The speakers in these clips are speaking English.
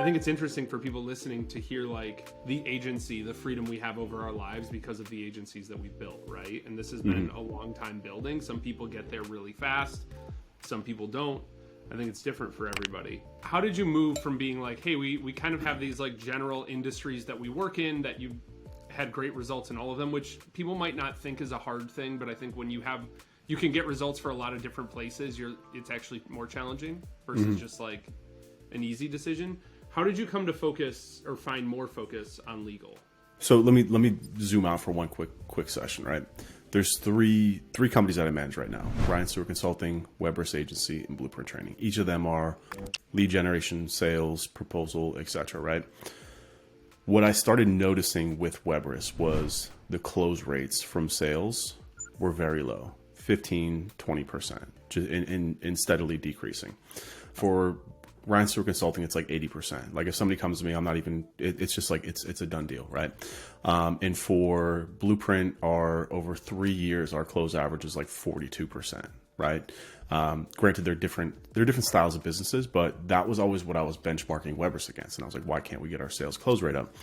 think it's interesting for people listening to hear like the agency, the freedom we have over our lives because of the agencies that we've built, right? And this has been a long time building. Some people get there really fast, some people don't. I think it's different for everybody. How did you move from being like, hey, we kind of have these like general industries that we work in that you had great results in all of them, which people might not think is a hard thing, but I think when you can get results for a lot of different places, it's actually more challenging versus just like an easy decision. How did you come to focus or find more focus on legal? So let me zoom out for one quick session, right? There's three companies that I manage right now: Ryan Stewart Consulting, Webris Agency, and Blueprint Training. Each of them are lead generation, sales, proposal, etc., right? What I started noticing with Webris was the close rates from sales were very low, 15, 20%, and steadily decreasing. For Ryan Stewart Consulting, it's like 80%. Like if somebody comes to me, I'm not even, it's just like, it's a done deal, right? And for Blueprint, over 3 years, our close average is like 42%, right? Granted, they're different styles of businesses, but that was always what I was benchmarking Webris against. And I was like, why can't we get our sales close rate up?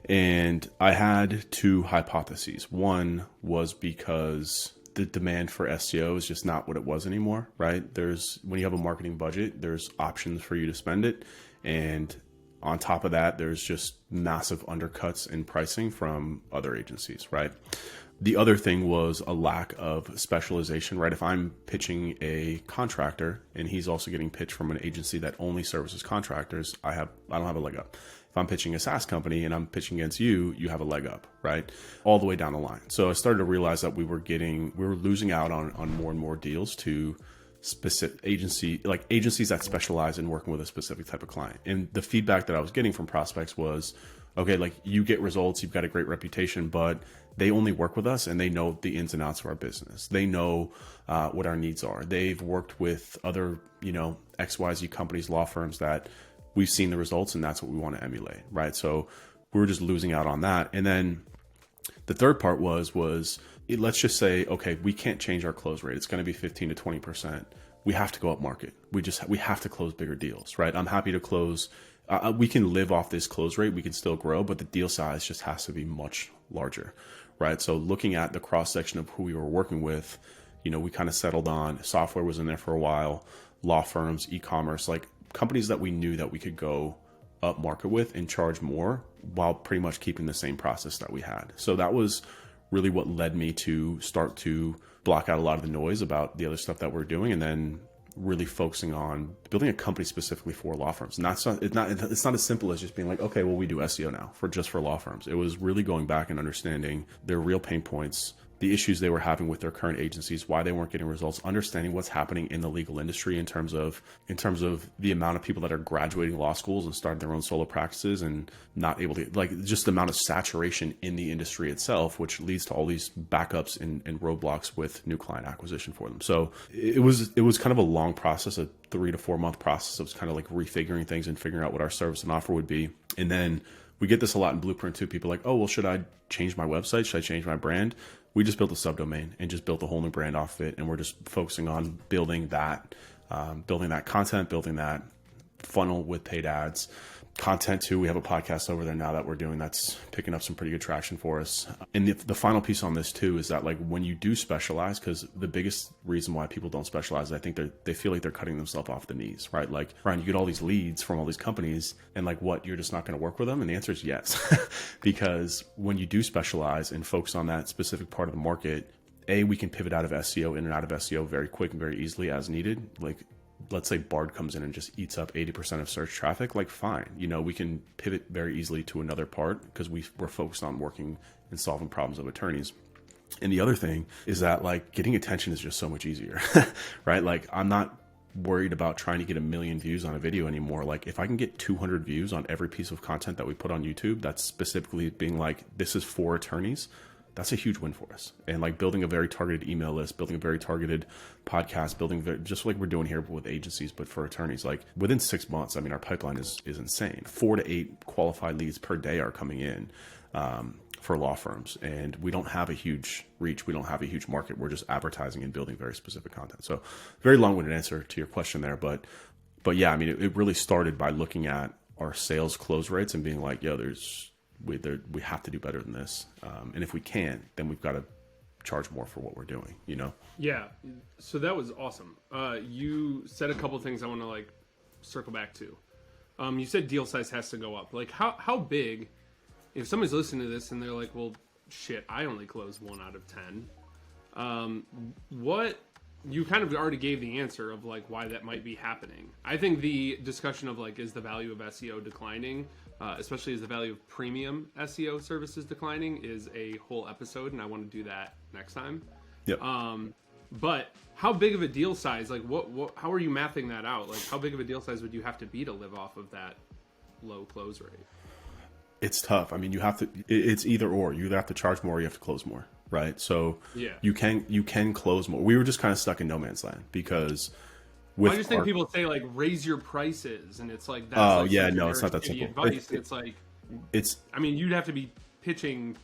And I had two hypotheses. One was because the demand for SEO is just not what it was anymore, right? When you have a marketing budget, there's options for you to spend it. And on top of that, there's just massive undercuts in pricing from other agencies, right? The other thing was a lack of specialization, right? If I'm pitching a contractor and he's also getting pitched from an agency that only services contractors, I don't have a leg up. If I'm pitching a SaaS company and I'm pitching against you, you have a leg up, right? All the way down the line. So I started to realize that we were losing out on more and more deals to specific agencies that specialize in working with a specific type of client. And the feedback that I was getting from prospects was, okay, like you get results, you've got a great reputation, but they only work with us and they know the ins and outs of our business. They know what our needs are. They've worked with other, XYZ companies, law firms that we've seen the results, and that's what we want to emulate, right? So we were just losing out on that. And then the third part was let's just say, okay, we can't change our close rate. It's going to be 15 to 20%. We have to go up market. We have to close bigger deals, right? I'm happy to close. We can live off this close rate. We can still grow, but the deal size just has to be much larger, right? So looking at the cross section of who we were working with, we kind of settled on software was in there for a while, law firms, e-commerce, like companies that we knew that we could go up market with and charge more while pretty much keeping the same process that we had. So that was really what led me to start to block out a lot of the noise about the other stuff that we're doing, and then really focusing on building a company specifically for law firms. And it's not as simple as just being like, okay, well, we do SEO now for law firms. It was really going back and understanding their real pain points, the issues they were having with their current agencies, why they weren't getting results, understanding what's happening in the legal industry in terms of the amount of people that are graduating law schools and starting their own solo practices and not able to, like, just the amount of saturation in the industry itself, which leads to all these backups and roadblocks with new client acquisition for them. So it was kind of a long process, a 3 to 4 month process of kind of like refiguring things and figuring out what our service and offer would be. And then we get this a lot in Blueprint too. People are like, oh, well, should I change my website? Should I change my brand? We just built a subdomain and just built a whole new brand off of it. And we're just focusing on building that content, building that funnel with paid ads. Content too, we have a podcast over there now that we're doing that's picking up some pretty good traction for us. And the final piece on this too is that, like, when you do specialize, because the biggest reason why people don't specialize, I think they feel like they're cutting themselves off the knees, right? Like, Ryan, you get all these leads from all these companies and like, what, you're just not going to work with them? And the answer is yes. Because when you do specialize and focus on that specific part of the market, we can pivot out of SEO, in and out of SEO very quick and very easily as needed. Like, let's say Bard comes in and just eats up 80% of search traffic, like, fine. We can pivot very easily to another part because we're focused on working and solving problems of attorneys. And the other thing is that, like, getting attention is just so much easier, right? Like, I'm not worried about trying to get 1 million views on a video anymore. Like, if I can get 200 views on every piece of content that we put on YouTube, that's specifically being like, this is for attorneys, that's a huge win for us. And like building a very targeted email list, building a very targeted podcast, just like we're doing here with agencies, but for attorneys, like within 6 months, I mean, our pipeline is insane. 4 to 8 qualified leads per day are coming in for law firms. And we don't have a huge reach. We don't have a huge market. We're just advertising and building very specific content. So very long-winded answer to your question there. But yeah, I mean, it really started by looking at our sales close rates and being like, yo, we have to do better than this. And if we can't, then we've got to charge more for what we're doing, you know? Yeah. So that was awesome. You said a couple of things I want to like circle back to. You said deal size has to go up. Like how big, if somebody's listening to this and they're like, well, shit, I only close 1 out of 10. What you kind of already gave the answer of like why that might be happening. I think the discussion of like, is the value of SEO declining, especially as the value of premium SEO services declining, is a whole episode, and I want to do that next time. Yep. But how big of a deal size, like what, how are you mapping that out? Like how big of a deal size would you have to be to live off of that low close rate? It's tough. I mean, it's either or. You either have to charge more or you have to close more, right? So yeah, you can close more. We were just kind of stuck in no man's land because I just think people say like raise your prices, and it's like that's like yeah, no, it's not that simple. Advice. It's like I mean, you'd have to be pitching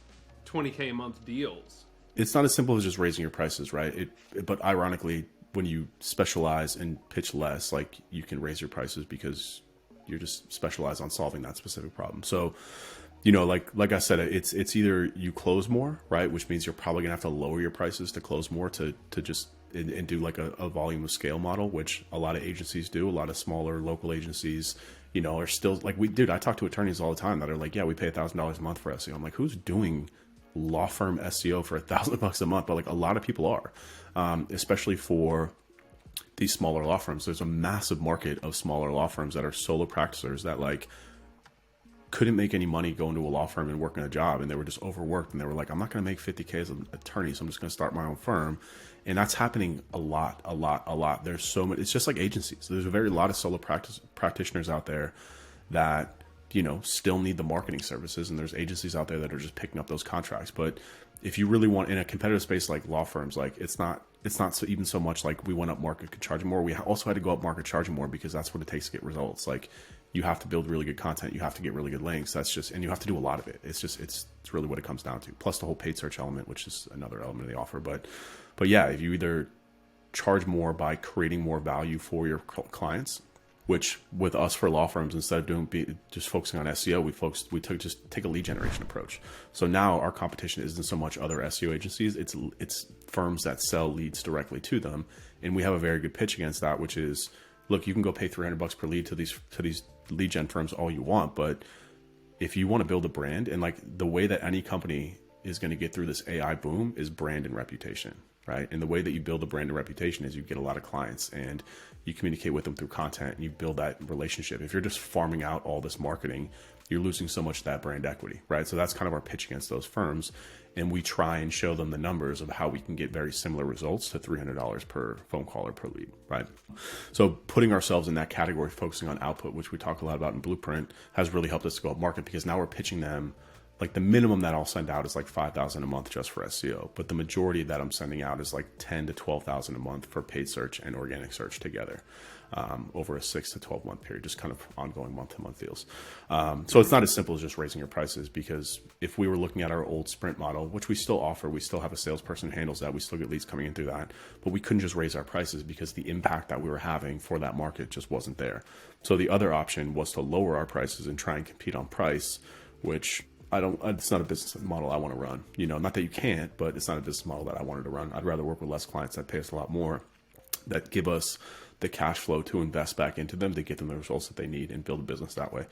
$20K a month deals. It's not as simple as just raising your prices, right? But ironically, when you specialize and pitch less, like you can raise your prices because you're just specialized on solving that specific problem. So, you know, like I said, it's either you close more, right? Which means you're probably gonna have to lower your prices to close more to just and do like a volume of scale model, which a lot of agencies do. A lot of smaller local agencies, you know, are still like I talk to attorneys all the time that are like, yeah, we pay $1,000 a month for SEO. I'm like, who's doing law firm SEO for $1,000 a month? But like a lot of people are, especially for these smaller law firms. There's a massive market of smaller law firms that are solo practicers that like couldn't make any money going to a law firm and working a job, and they were just overworked, and they were like, I'm not going to make 50K as an attorney, so I'm just going to start my own firm. And that's happening a lot. There's so much. It's just like agencies. There's a lot of solo practitioners out there that, you know, still need the marketing services, and there's agencies out there that are just picking up those contracts. But if you really want in a competitive space like law firms, like it's not even so much like we went up market charging more. We also had to go up market charging more because that's what it takes to get results. Like you have to build really good content, you have to get really good links. That's just, and you have to do a lot of it. It's really what it comes down to. Plus the whole paid search element, which is another element of the offer. But yeah, if you either charge more by creating more value for your clients, which with us for law firms, instead of just focusing on SEO, we take a lead generation approach. So now our competition isn't so much other SEO agencies, it's firms that sell leads directly to them. And we have a very good pitch against that, which is, look, you can go pay $300 per lead to these lead gen firms all you want, but if you want to build a brand, and like the way that any company is going to get through this AI boom is brand and reputation, right? And the way that you build a brand and reputation is you get a lot of clients and you communicate with them through content and you build that relationship. If you're just farming out all this marketing, you're losing so much of that brand equity, right? So that's kind of our pitch against those firms. And we try and show them the numbers of how we can get very similar results to $300 per phone call or per lead, right? So putting ourselves in that category, focusing on output, which we talk a lot about in Blueprint, has really helped us to go up market, because now we're pitching them, like the minimum that I'll send out is like $5,000 a month just for SEO. But the majority that I'm sending out is like $10,000 to $12,000 a month for paid search and organic search together, over a 6 to 12 month period, just kind of ongoing month-to-month deals. So it's not as simple as just raising your prices, because if we were looking at our old sprint model, which we still offer, we still have a salesperson who handles that. We still get leads coming in through that, but we couldn't just raise our prices because the impact that we were having for that market just wasn't there. So the other option was to lower our prices and try and compete on price, which it's not a business model I want to run. You know, not that you can't, but it's not a business model that I wanted to run. I'd rather work with less clients that pay us a lot more, that give us the cash flow to invest back into them to get them the results that they need and build a business that way.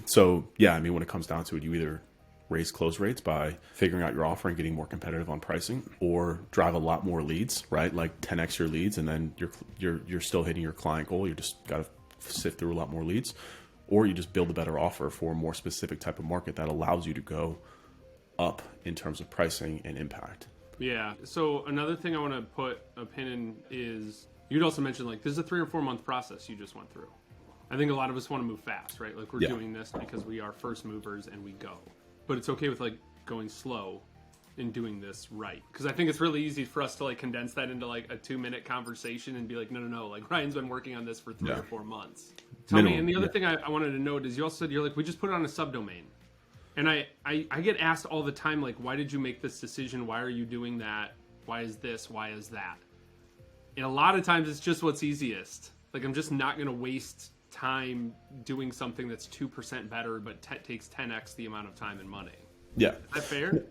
So yeah, I mean, when it comes down to it, you either raise close rates by figuring out your offer and getting more competitive on pricing, or drive a lot more leads, right? Like 10x your leads, and then you're still hitting your client goal. You just got to sift through a lot more leads. Or you just build a better offer for a more specific type of market that allows you to go up in terms of pricing and impact. Yeah. So another thing I want to put a pin in is, you'd also mentioned like this is a 3 or 4 month process you just went through. I think a lot of us want to move fast, right? Like we're doing this because we are first movers and we go. But it's okay with like going slow in doing this right. Because I think it's really easy for us to like condense that into like a 2-minute conversation and be like, no, like Ryan's been working on this for 3 or 4 months. Tell me, and the other thing I wanted to note is you also said, you're like, we just put it on a subdomain. And I get asked all the time, like, why did you make this decision? Why are you doing that? Why is this? Why is that? And a lot of times it's just what's easiest. Like, I'm just not going to waste time doing something that's 2% better, but takes 10x the amount of time and money. Yeah. Is that fair?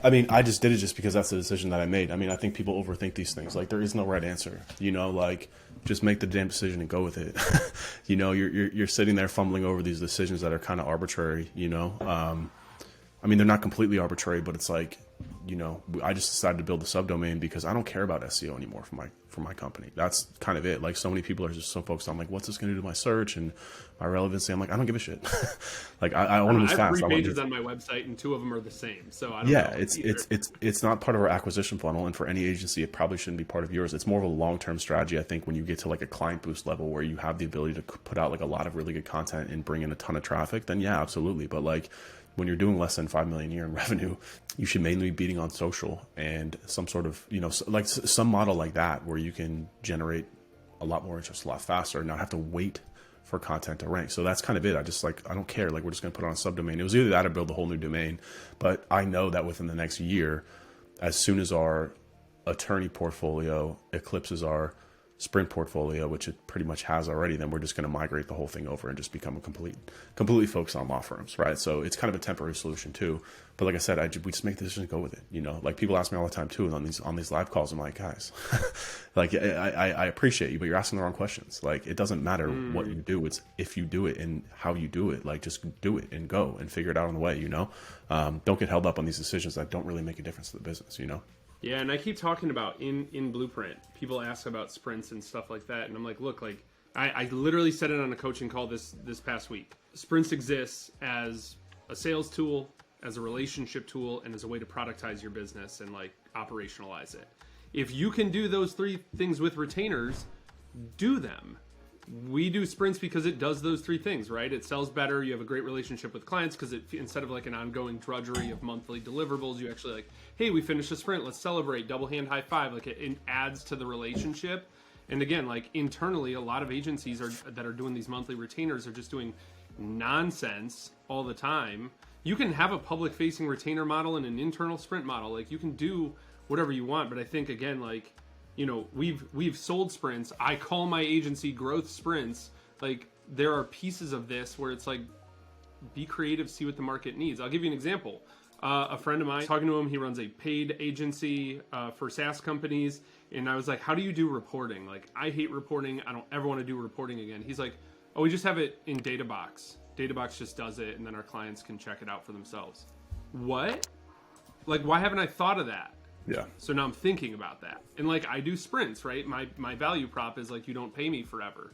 I mean, I just did it just because that's the decision that I made. I mean, I think people overthink these things. Like, there is no right answer, you know, like, just make the damn decision and go with it. You know, you're sitting there fumbling over these decisions that are kind of arbitrary, you know? I mean, they're not completely arbitrary, but it's like, you know, I just decided to build a subdomain because I don't care about SEO anymore for my company. That's kind of it. Like, so many people are just so focused on like, what's this going to do to my search and my relevancy? I'm like, I don't give a shit. Like, I want to move fast. I have 3 pages on my website and 2 of them are the same. So I don't know. It's not part of our acquisition funnel. And for any agency, it probably shouldn't be part of yours. It's more of a long-term strategy. I think when you get to like a client boost level where you have the ability to put out like a lot of really good content and bring in a ton of traffic, then yeah, absolutely. But like, when you're doing less than 5 million a year in revenue, you should mainly be beating on social and some sort of, you know, like some model like that where you can generate a lot more interest a lot faster and not have to wait for content to rank. So that's kind of it. I don't care. Like, we're just going to put on a subdomain. It was either that or build a whole new domain. But I know that within the next year, as soon as our attorney portfolio eclipses our Sprint portfolio, which it pretty much has already, then we're just going to migrate the whole thing over and just become a completely focused on law firms, right? So it's kind of a temporary solution too. But like I said, we just make the decision to go with it. You know, like people ask me all the time too on these live calls. I'm like, guys, like I appreciate you, but you're asking the wrong questions. Like, it doesn't matter what you do; it's if you do it and how you do it. Like, just do it and go and figure it out on the way. You know, don't get held up on these decisions that don't really make a difference to the business. You know. Yeah, and I keep talking about in Blueprint, people ask about sprints and stuff like that, and I'm like, look, like I literally said it on a coaching call this past week. Sprints exists as a sales tool, as a relationship tool, and as a way to productize your business and like operationalize it. If you can do those 3 things with retainers, do them. We do sprints because it does those 3 things, right? It sells better. You have a great relationship with clients because instead of like an ongoing drudgery of monthly deliverables, you actually like, hey, we finished a sprint. Let's celebrate. Double hand high five. Like, it adds to the relationship. And again, like internally, a lot of agencies that are doing these monthly retainers are just doing nonsense all the time. You can have a public facing retainer model and an internal sprint model. Like, you can do whatever you want. But I think again, like, you know, we've sold sprints. I call my agency growth sprints. Like, there are pieces of this where it's like, be creative, see what the market needs. I'll give you an example. A friend of mine, talking to him, he runs a paid agency for SaaS companies. And I was like, how do you do reporting? Like, I hate reporting. I don't ever want to do reporting again. He's like, oh, we just have it in Databox. Databox just does it, and then our clients can check it out for themselves. What? Like, why haven't I thought of that? Yeah. So now I'm thinking about that. And like, I do sprints, right? My value prop is like, you don't pay me forever.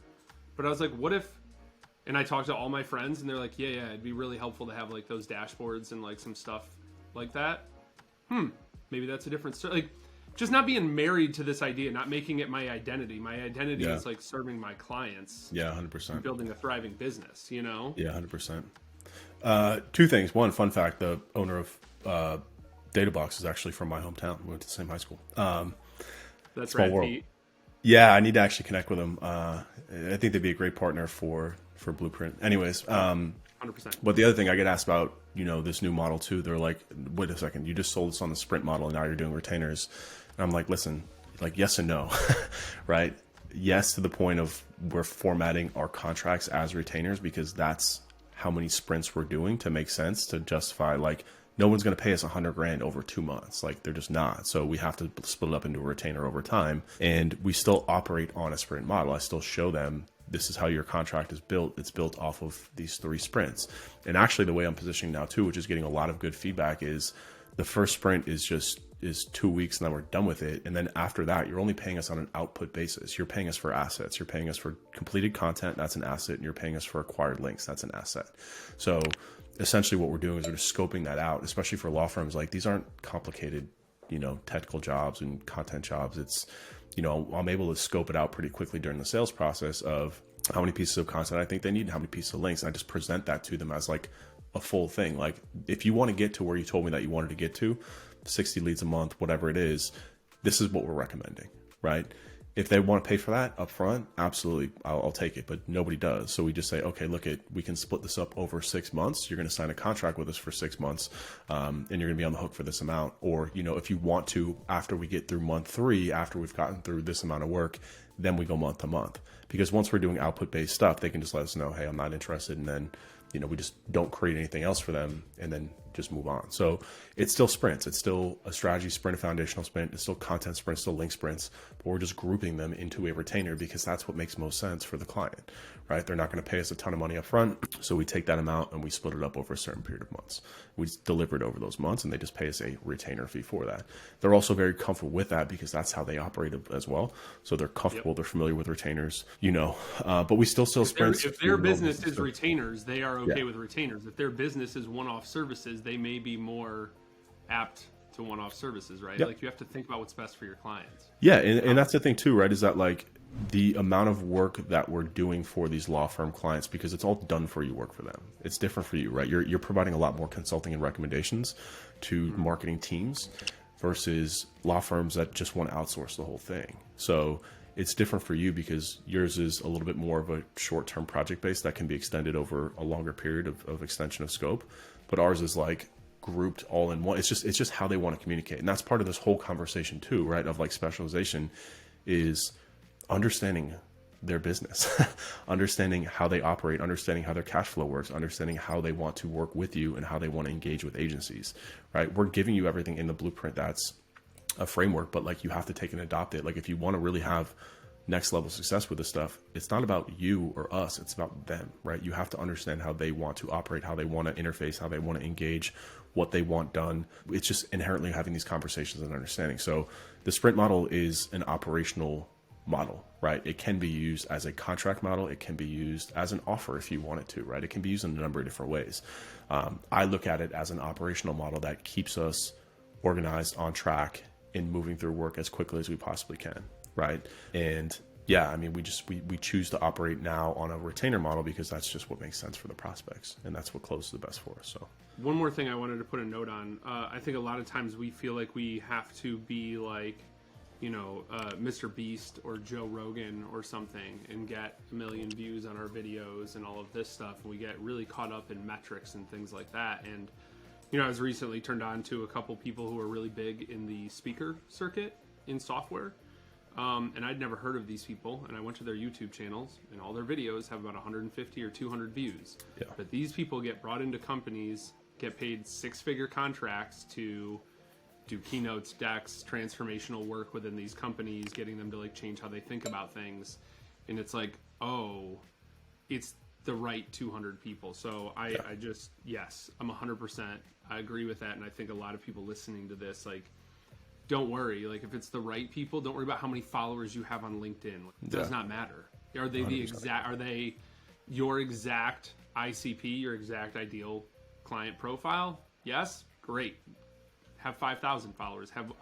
But I was like, what if, and I talked to all my friends and they're like, yeah, it'd be really helpful to have like those dashboards and like some stuff like that. Maybe that's a different story. Like, just not being married to this idea, not making it my identity. My identity is like serving my clients. Yeah, 100%. And building a thriving business, you know? Yeah, 100%. 2 things. One, fun fact, the owner of Databox is actually from my hometown. We went to the same high school. That's right, world. Pete. Yeah, I need to actually connect with them. I think they'd be a great partner for Blueprint. Anyways, 100%. But the other thing I get asked about, you know, this new model too, they're like, wait a second, you just sold us on the sprint model and now you're doing retainers. And I'm like, listen, like, yes and no, right? Yes, to the point of we're formatting our contracts as retainers because that's how many sprints we're doing to make sense to justify, like, no one's going to pay us $100,000 over 2 months. Like, they're just not. So we have to split it up into a retainer over time. And we still operate on a sprint model. I still show them, this is how your contract is built. It's built off of these 3 sprints. And actually the way I'm positioning now too, which is getting a lot of good feedback, is the first sprint is 2 weeks and then we're done with it. And then after that, you're only paying us on an output basis. You're paying us for assets. You're paying us for completed content. That's an asset. And you're paying us for acquired links. That's an asset. So essentially what we're doing is we're just scoping that out, especially for law firms. Like, these aren't complicated, you know, technical jobs and content jobs. It's, you know, I'm able to scope it out pretty quickly during the sales process of how many pieces of content I think they need and how many pieces of links. And I just present that to them as like a full thing. Like, if you want to get to where you told me that you wanted to get to, 60 leads a month, whatever it is, this is what we're recommending, right? If they want to pay for that up front, absolutely, I'll take it, but nobody does. So we just say, okay, look, we can split this up over 6 months. You're going to sign a contract with us for 6 months, and you're going to be on the hook for this amount. Or, you know, if you want to, after we get through month 3, after we've gotten through this amount of work, then we go month to month. Because once we're doing output-based stuff, they can just let us know, hey, I'm not interested. And then, we just don't create anything else for them and then just move on. So it's still sprints. It's still a strategy sprint, a foundational sprint. It's still content sprints, still link sprints, but we're just grouping them into a retainer because that's what makes most sense for the client, right? They're not going to pay us a ton of money up front. So we take that amount and we split it up over a certain period of months. We deliver it over those months and they just pay us a retainer fee for that. They're also very comfortable with that because that's how they operate as well. So they're comfortable, They're familiar with retainers, but we still sell sprints. If their business is retainers, they are okay with retainers. If their business is one-off services, they may be more apt to one-off services, right? Like you have to think about what's best for your clients. Yeah, and that's the thing too, right? Is that like the amount of work that we're doing for these law firm clients, because it's all done for you work for them. It's different for you, right? You're providing a lot more consulting and recommendations to marketing teams versus law firms that just want to outsource the whole thing. So it's different for you because yours is a little bit more of a short-term project base that can be extended over a longer period of extension of scope. But ours is like grouped all in one. It's just how they want to communicate. And that's part of this whole conversation too, right? Of like specialization is understanding their business, understanding how they operate, understanding how their cash flow works, understanding how they want to work with you and how they want to engage with agencies, right? We're giving you everything in the blueprint that's a framework, but like you have to take and adopt it. Like if you want to really have next level success with this stuff, it's not about you or us, it's about them, right? You have to understand how they want to operate, how they want to interface, how they want to engage, what they want done. It's just inherently having these conversations and understanding. So the sprint model is an operational model, right? It can be used as a contract model. It can be used as an offer if you want it to, right? It can be used in a number of different ways. I look at it as an operational model that keeps us organized, on track, and moving through work as quickly as we possibly can, right? And yeah, I mean, we choose to operate now on a retainer model because that's just what makes sense for the prospects, and that's what closes the best for us. So one more thing I wanted to put a note on. I think a lot of times we feel like we have to be like, Mr. Beast or Joe Rogan or something and get 1 million views on our videos and all of this stuff. And we get really caught up in metrics and things like that. And, I was recently turned on to a couple people who are really big in the speaker circuit in software. And I'd never heard of these people. And I went to their YouTube channels and all their videos have about 150 or 200 views. Yeah. But these people get brought into companies, get paid 6-figure contracts to do keynotes, decks, transformational work within these companies, getting them to like change how they think about things. And it's like, oh, it's the right 200 people. So I just, yes, I'm 100%. I agree with that. And I think a lot of people listening to this, like, don't worry. Like if it's the right people, don't worry about how many followers you have on LinkedIn. It does not matter. Are they 100%. Are they your exact ICP, your exact ideal client profile? Yes. Great. Have 5,000 followers, have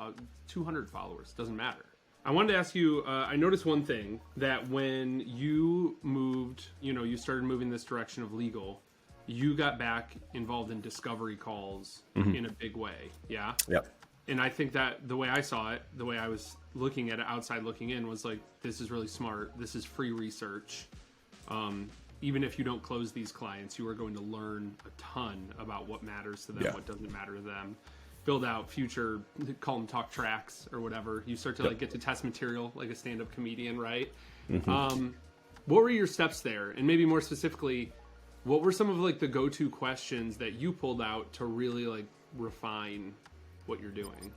200 followers, doesn't matter. I wanted to ask you, I noticed one thing, that when you moved, you started moving this direction of legal, you got back involved in discovery calls in a big way. Yeah. Yep. And I think that the way I saw it, the way I was looking at it outside looking in was like, this is really smart. This is free research. Even if you don't close these clients, you are going to learn a ton about what matters to them, what doesn't matter to them. Build out future, call them talk tracks or whatever. You start to like get to test material like a stand-up comedian, right? What were your steps there? And maybe more specifically, what were some of like the go-to questions that you pulled out to really like refine what you're doing?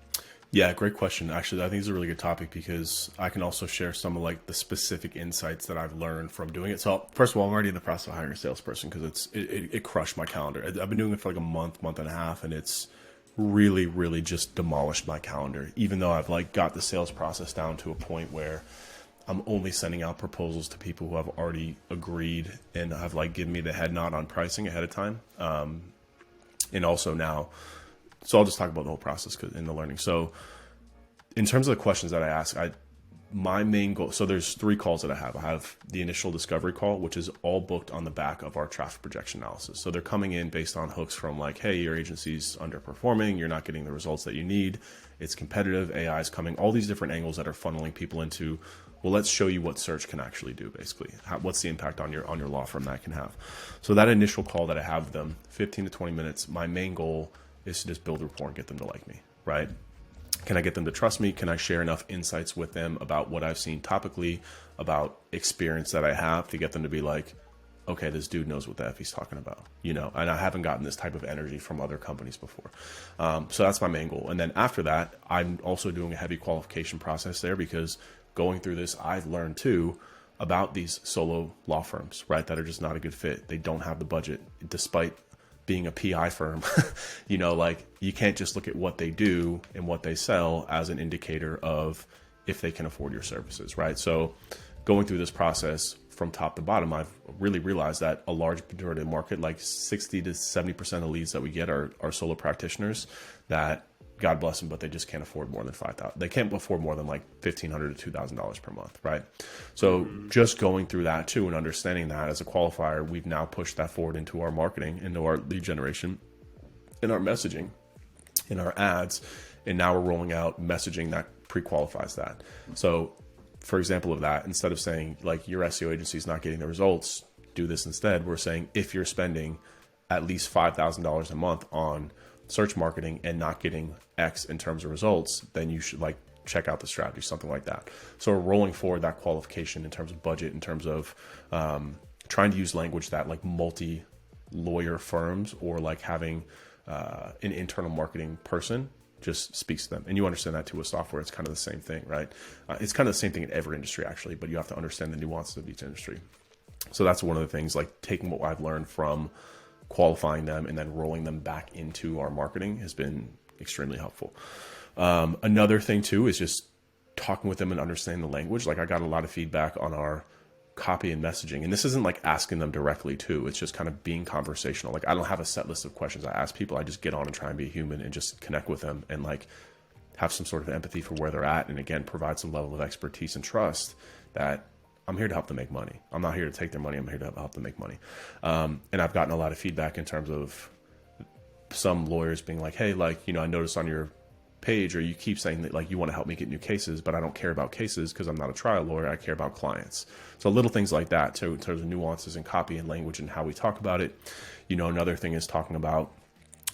Yeah, great question. Actually, I think it's a really good topic because I can also share some of like the specific insights that I've learned from doing it. So first of all, I'm already in the process of hiring a salesperson because it crushed my calendar. I've been doing it for like a month and a half, and it's really just demolished my calendar, even though I've like got the sales process down to a point where I'm only sending out proposals to people who have already agreed and have like given me the head nod on pricing ahead of time. And also now, so I'll just talk about the whole process in the learning. So in terms of the questions that I ask, my main goal, so there's 3 calls that I have. I have the initial discovery call, which is all booked on the back of our traffic projection analysis. So they're coming in based on hooks from like, hey, your agency's underperforming, you're not getting the results that you need, it's competitive, AI is coming, all these different angles that are funneling people into, well, let's show you what search can actually do, basically. What's the impact on your law firm that can have. So that initial call that I have with them, 15 to 20 minutes, my main goal is to just build rapport and get them to like me, right? Can I get them to trust me? Can I share enough insights with them about what I've seen topically, about experience that I have, to get them to be like, okay, this dude knows what the F he's talking about, you know? And I haven't gotten this type of energy from other companies before. So that's my main goal. And then after that, I'm also doing a heavy qualification process there, because going through this, I've learned too about these solo law firms, right? That are just not a good fit. They don't have the budget, despite being a PI firm. You know, like, you can't just look at what they do and what they sell as an indicator of if they can afford your services, right? So going through this process from top to bottom, I've really realized that a large majority of the market, like 60 to 70% of leads that we get are solo practitioners that, God bless them, but they just can't afford more than $5,000. They can't afford more than like $1,500 to $2,000 per month, right? So just going through that too, and understanding that as a qualifier, we've now pushed that forward into our marketing, into our lead generation, in our messaging, in our ads, and now we're rolling out messaging that pre-qualifies that. So, for example of that, instead of saying like your SEO agency is not getting the results, do this instead. We're saying if you're spending at least $5,000 a month on search marketing and not getting X in terms of results, then you should like check out the strategy, something like that. So we're rolling forward that qualification in terms of budget, in terms of trying to use language that like multi-lawyer firms, or like having an internal marketing person just speaks to them. And you understand that too with software. It's kind of the same thing, right? It's kind of the same thing in every industry actually, but you have to understand the nuances of each industry. So that's one of the things, like taking what I've learned from qualifying them and then rolling them back into our marketing has been extremely helpful. Another thing too is just talking with them and understanding the language. Like, I got a lot of feedback on our copy and messaging, and this isn't like asking them directly too. It's just kind of being conversational. Like, I don't have a set list of questions I ask people. I just get on and try and be a human and just connect with them and like have some sort of empathy for where they're at. And again, provide some level of expertise and trust that I'm here to help them make money. I'm not here to take their money. I'm here to help them make money. And I've gotten a lot of feedback in terms of some lawyers being like, hey, like, you know, I noticed on your page, or you keep saying that like you want to help me get new cases, but I don't care about cases because I'm not a trial lawyer. I care about clients. So little things like that too, in terms of nuances in copy and language and how we talk about it. You know, another thing is talking about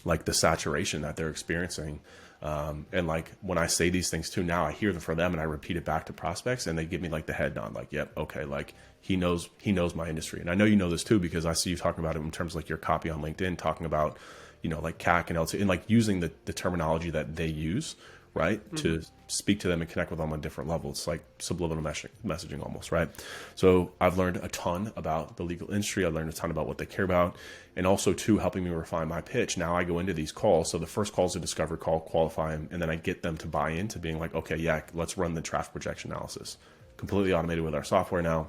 like the saturation that they're experiencing. And like when I say these things too, now I hear them from them and I repeat it back to prospects, and they give me like the head nod, like, yep, okay, like he knows my industry. And I know you know this too, because I see you talking about it in terms of like your copy on LinkedIn, talking about, you know, like CAC and LT, and like using the terminology that they use, right? Mm-hmm. To speak to them and connect with them on different levels. It's like subliminal messaging almost, right? So I've learned a ton about the legal industry. I've learned a ton about what they care about, and also too, helping me refine my pitch. Now I go into these calls. So the first call is a discovery call, qualify them, and then I get them to buy into being like, okay, yeah, let's run the traffic projection analysis. Completely automated with our software now.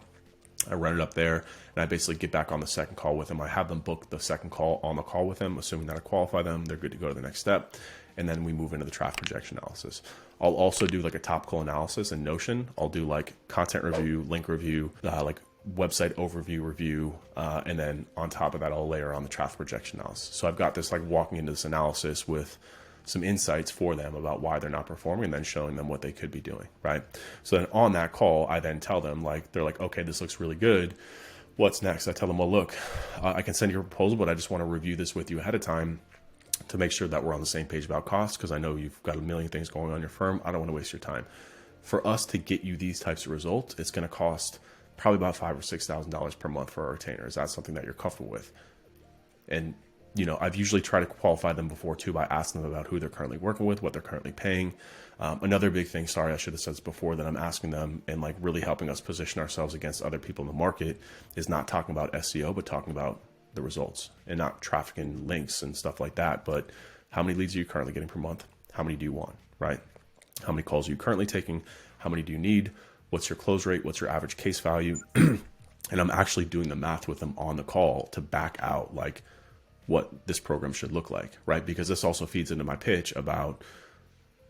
I run it up there, and I basically get back on the second call with them. I have them book the second call on the call with them, assuming that I qualify them. They're good to go to the next step. And then we move into the traffic projection analysis. I'll also do like a topical analysis in Notion. I'll do like content review, link review, like website overview review. And then on top of that, I'll layer on the traffic projection analysis. So I've got this like walking into this analysis with some insights for them about why they're not performing, and then showing them what they could be doing, right? So then on that call, I then tell them, like, they're like, okay, this looks really good. What's next? I tell them, well, look, I can send you a proposal, but I just want to review this with you ahead of time to make sure that we're on the same page about costs, because I know you've got a million things going on in your firm. I don't want to waste your time. For us to get you these types of results, it's going to cost probably about $5,000 or $6,000 per month for our retainer. Is that something that you're comfortable with? And you know, I've usually tried to qualify them before too by asking them about who they're currently working with, what they're currently paying. Another big thing, sorry, I should have said this before, that I'm asking them and like really helping us position ourselves against other people in the market is not talking about SEO, but talking about the results, and not traffic and links and stuff like that. But how many leads are you currently getting per month? How many do you want, right? How many calls are you currently taking? How many do you need? What's your close rate? What's your average case value? And I'm actually doing the math with them on the call to back out like what this program should look like, right? Because this also feeds into my pitch about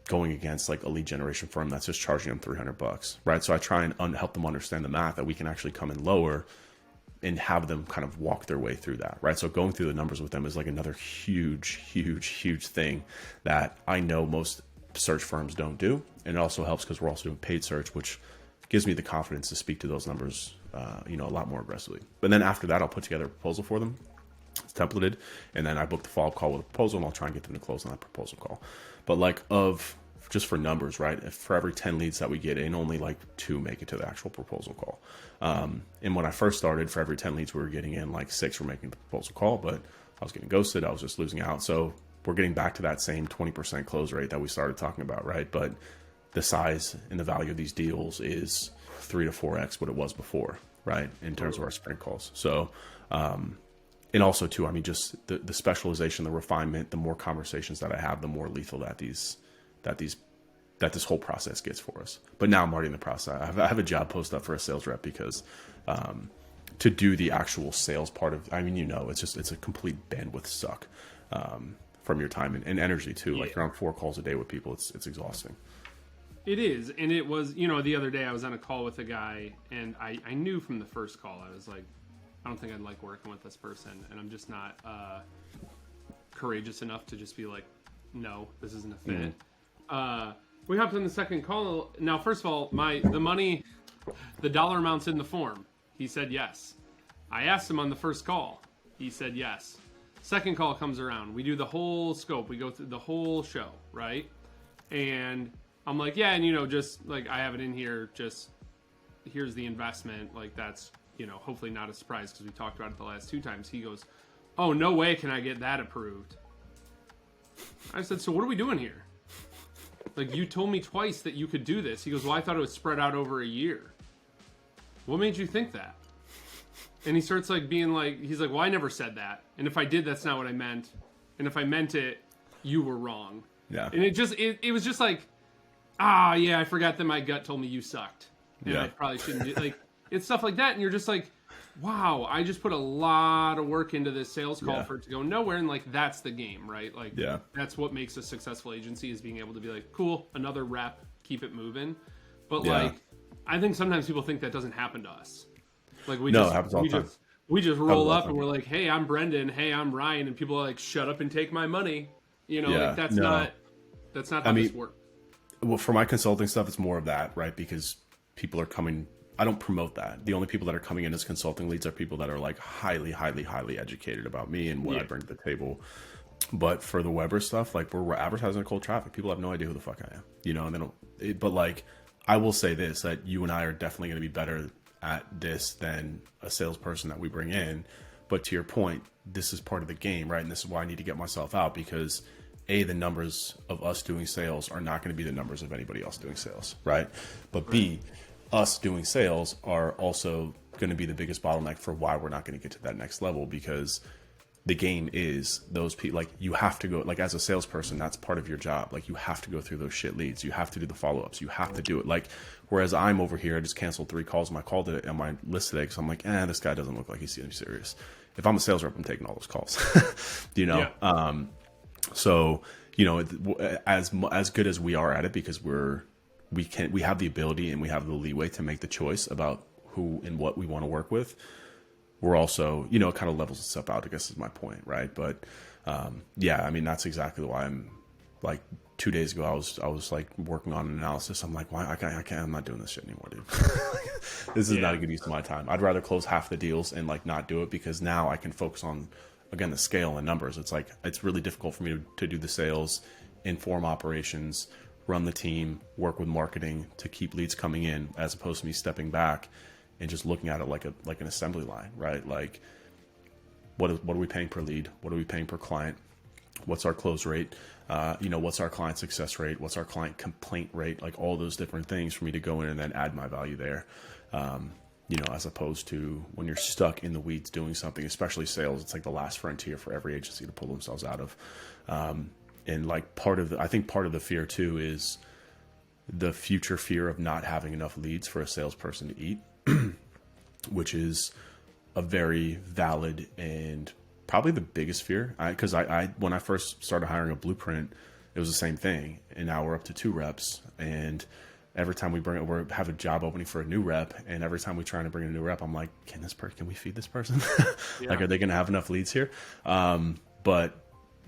going against like a lead generation firm that's just charging them $300, right? So I try and help them understand the math that we can actually come in lower and have them kind of walk their way through that, right? So going through the numbers with them is like another huge thing that I know most search firms don't do. And it also helps because we're also doing paid search, which gives me the confidence to speak to those numbers, a lot more aggressively. But then after that, I'll put together a proposal for them. It's templated, and then I book the follow-up call with a proposal, and I'll try and get them to close on that proposal call. But like of just for numbers, right? If for every 10 leads that we get in, only like 2 make it to the actual proposal call. And when I first started, for every 10 leads we were getting in, like 6 were making the proposal call, but I was getting ghosted. I was just losing out. So we're getting back to that same 20% close rate that we started talking about, right? But the size and the value of these deals is 3 to 4x what it was before, right? In terms of our sprint calls. So, and also too, I mean, just the specialization, the refinement, the more conversations that I have, the more lethal that this whole process gets for us. But now I'm already in the process. I have a job post up for a sales rep because, to do the actual sales part of, I mean, it's a complete bandwidth suck, from your time and energy too. Like you're on 4 calls a day with people. It's exhausting. It is. And it was, the other day I was on a call with a guy and I knew from the first call, I was like, I don't think I'd like working with this person. And I'm just not courageous enough to just be like, no, this isn't a fit. We hopped on the second call. Now, first of all, the dollar amount's in the form. He said yes. I asked him on the first call. He said yes. Second call comes around. We do the whole scope. We go through the whole show, right? And I'm like, yeah, and just like I have it in here, just here's the investment. Like that's, hopefully not a surprise because we talked about it the last 2 times. He goes, oh, no way can I get that approved. I said, so what are we doing here? Like you told me twice that you could do this. He goes, well, I thought it was spread out over a year. What made you think that? And he starts like being like, he's like, well, I never said that. And if I did, that's not what I meant. And if I meant it, you were wrong. Yeah. And it was just like, yeah, I forgot that my gut told me you sucked. And I probably shouldn't do like, it's stuff like that. And you're just like, wow, I just put a lot of work into this sales call for it to go nowhere. And like, that's the game, right? Like, that's what makes a successful agency is being able to be like, cool, another rep, keep it moving. But like, I think sometimes people think that doesn't happen to us. Like we just roll up and we're like, hey, I'm Brendan. Hey, I'm Ryan. And people are like, shut up and take my money. Like that's not how this works. Well, for my consulting stuff, it's more of that, right? Because people are coming. I don't promote that. The only people that are coming in as consulting leads are people that are like highly, highly, highly educated about me and what I bring to the table. But for the Webris stuff, like we're advertising cold traffic. People have no idea who the fuck I am, and they don't. But like, I will say this: that you and I are definitely going to be better at this than a salesperson that we bring in. But to your point, this is part of the game, right? And this is why I need to get myself out because the numbers of us doing sales are not going to be the numbers of anybody else doing sales, right? But B, us doing sales are also going to be the biggest bottleneck for why we're not going to get to that next level because the game is those people, like you have to go, like as a salesperson, that's part of your job. Like you have to go through those shit leads. You have to do the follow-ups. You have to do it. Like, whereas I'm over here, I just canceled 3 calls on my list today because I'm like, this guy doesn't look like he's serious. If I'm a sales rep, I'm taking all those calls, So, as good as we are at it because we have the ability and we have the leeway to make the choice about who and what we want to work with. We're also, it kind of levels itself out, I guess is my point. Right. But, I mean, that's exactly why I'm like 2 days ago, I was like working on an analysis. I'm like, why I'm not doing this shit anymore, dude. This is not a good use of my time. I'd rather close half the deals and like not do it because now I can focus on, again, the scale and numbers. It's like, it's really difficult for me to do the sales, inform operations, run the team, work with marketing to keep leads coming in as opposed to me stepping back and just looking at it like an assembly line, right? Like what are we paying per lead? What are we paying per client? What's our close rate? What's our client success rate? What's our client complaint rate? Like all those different things for me to go in and then add my value there. As opposed to when you're stuck in the weeds doing something, especially sales, it's like the last frontier for every agency to pull themselves out of. And like I think part of the fear too is the future fear of not having enough leads for a salesperson to eat, which is a very valid and probably the biggest fear. Because I when I first started hiring a Blueprint, it was the same thing. And now we're up to 2 reps. And every time we have a job opening for a new rep, and every time we try to bring in a new rep, I'm like, can we feed this person? Like, are they going to have enough leads here? But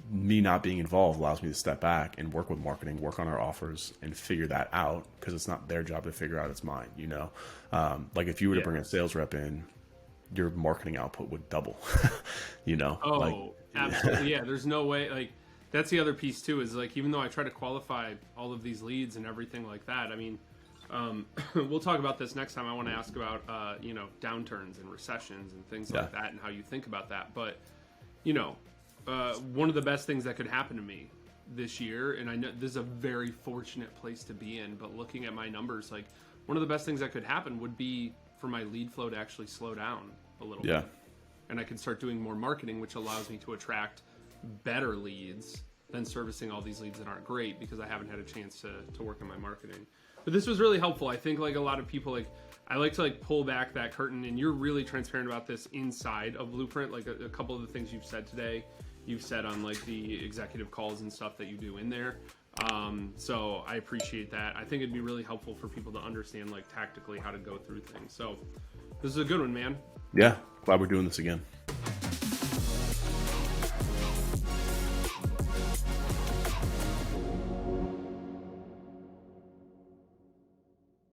me not being involved allows me to step back and work with marketing, work on our offers and figure that out because it's not their job to figure out, it's mine, like if you were to bring a sales rep in, your marketing output would double, Oh, absolutely. Yeah. There's no way. Like that's the other piece too, is like, even though I try to qualify all of these leads and everything like that, I mean, we'll talk about this next time. I want to ask about, you know, downturns and recessions and things like that, and how you think about that. But, you know, one of the best things that could happen to me this year, and I know this is a very fortunate place to be in, but looking at my numbers, like, one of the best things that could happen would be for my lead flow to actually slow down a little bit. And I can start doing more marketing, which allows me to attract better leads than servicing all these leads that aren't great, because I haven't had a chance to work on my marketing. But this was really helpful. I think, like, a lot of people, like, I like to, like, pull back that curtain, and you're really transparent about this inside of Blueprint. Like, a couple of the things you've said today, you've said on, like, the executive calls and stuff that you do in there. So I appreciate that. I think it'd be really helpful for people to understand, like, tactically how to go through things. So this is a good one, man. Yeah, glad we're doing this again.